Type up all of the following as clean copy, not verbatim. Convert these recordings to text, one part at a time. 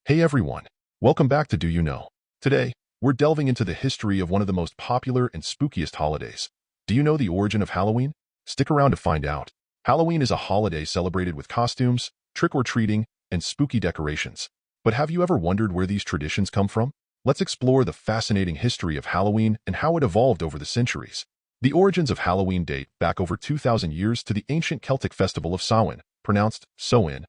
Hey everyone, welcome back to Do You Know? Today, we're delving into the history of one of the most popular and spookiest holidays. Do you know the origin of Halloween? Stick around to find out. Halloween is a holiday celebrated with costumes, trick-or-treating, and spooky decorations. But have you ever wondered where these traditions come from? Let's explore the fascinating history of Halloween and how it evolved over the centuries. The origins of Halloween date back over 2,000 years to the ancient Celtic festival of Samhain, pronounced Samhain.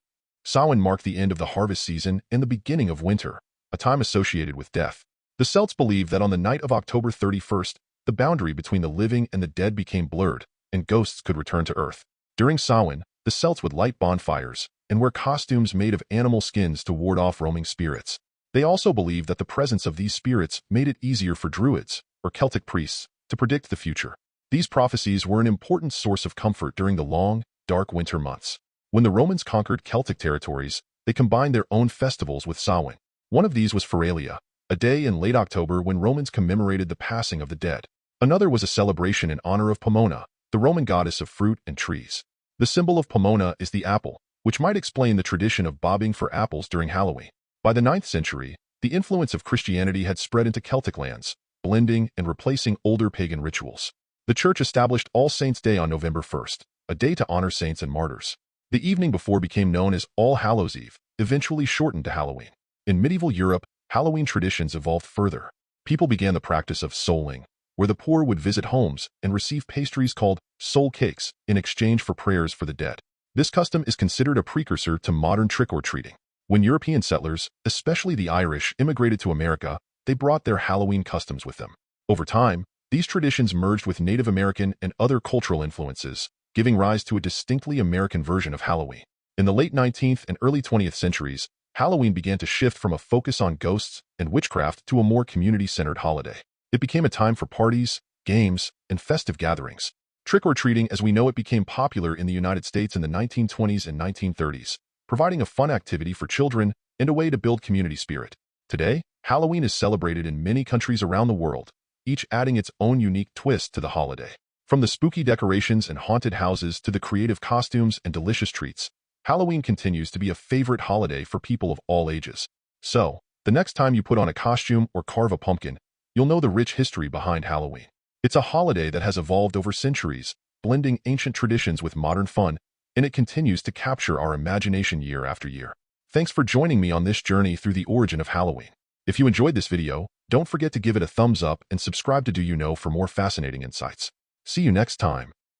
Samhain marked the end of the harvest season and the beginning of winter, a time associated with death. The Celts believed that on the night of October 31st, the boundary between the living and the dead became blurred, and ghosts could return to Earth. During Samhain, the Celts would light bonfires and wear costumes made of animal skins to ward off roaming spirits. They also believed that the presence of these spirits made it easier for Druids, or Celtic priests, to predict the future. These prophecies were an important source of comfort during the long, dark winter months. When the Romans conquered Celtic territories, they combined their own festivals with Samhain. One of these was Feralia, a day in late October when Romans commemorated the passing of the dead. Another was a celebration in honor of Pomona, the Roman goddess of fruit and trees. The symbol of Pomona is the apple, which might explain the tradition of bobbing for apples during Halloween. By the 9th century, the influence of Christianity had spread into Celtic lands, blending and replacing older pagan rituals. The Church established All Saints' Day on November 1st, a day to honor saints and martyrs. The evening before became known as All Hallows' Eve, eventually shortened to Halloween. In medieval Europe, Halloween traditions evolved further. People began the practice of souling, where the poor would visit homes and receive pastries called soul cakes in exchange for prayers for the dead. This custom is considered a precursor to modern trick-or-treating. When European settlers, especially the Irish, immigrated to America, they brought their Halloween customs with them. Over time, these traditions merged with Native American and other cultural influences, giving rise to a distinctly American version of Halloween. In the late 19th and early 20th centuries, Halloween began to shift from a focus on ghosts and witchcraft to a more community-centered holiday. It became a time for parties, games, and festive gatherings. Trick-or-treating as we know it became popular in the United States in the 1920s and 1930s, providing a fun activity for children and a way to build community spirit. Today, Halloween is celebrated in many countries around the world, each adding its own unique twist to the holiday. From the spooky decorations and haunted houses to the creative costumes and delicious treats, Halloween continues to be a favorite holiday for people of all ages. So, the next time you put on a costume or carve a pumpkin, you'll know the rich history behind Halloween. It's a holiday that has evolved over centuries, blending ancient traditions with modern fun, and it continues to capture our imagination year after year. Thanks for joining me on this journey through the origin of Halloween. If you enjoyed this video, don't forget to give it a thumbs up and subscribe to Do You Know for more fascinating insights. See you next time.